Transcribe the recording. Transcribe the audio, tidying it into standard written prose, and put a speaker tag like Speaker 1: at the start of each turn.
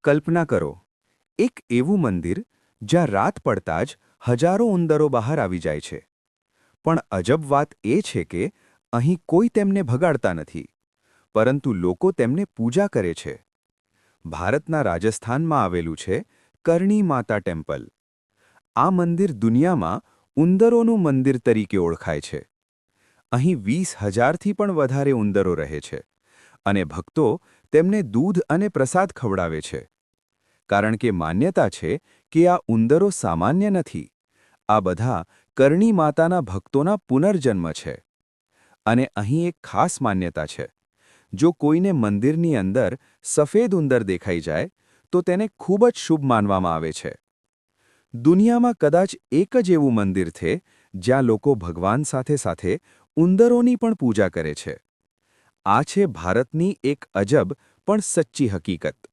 Speaker 1: કલ્પના કરો, એક એવું મંદિર જ્યાં રાત પડતા જ હજારો ઉંદરો બહાર આવી જાય છે. પણ અજબ વાત એ છે કે અહીં કોઈ તેમને ભગાડતા નથી, પરંતુ લોકો તેમને પૂજા કરે છે. ભારતના રાજસ્થાનમાં આવેલું છે કરણી માતા ટેમ્પલ. આ મંદિર દુનિયામાં ઉંદરોનું મંદિર તરીકે ઓળખાય છે. અહીં 20,000થી પણ વધારે ઉંદરો રહે છે, અને ભક્તો તેમને દૂધ અને પ્રસાદ ખવડાવે છે. કારણ કે માન્યતા છે કે આ ઉંદરો સામાન્ય નથી. આ બધા કરણી માતાના ભક્તોના પુનર્જન્મ છે. અને અહીં એક ખાસ માન્યતા છે. જો કોઈને મંદિરની અંદર સફેદ ઉંદર દેખાઈ જાય, તો તેને ખૂબ જ શુભ માનવામાં આવે છે. દુનિયામાં કદાચ એક જ એવું મંદિર છે જ્યાં લોકો ભગવાન સાથે સાથે ઉંદરોની પણ પૂજા કરે છે. આ છે ભારતની એક અજબ પણ સચ્ચી હકીકત.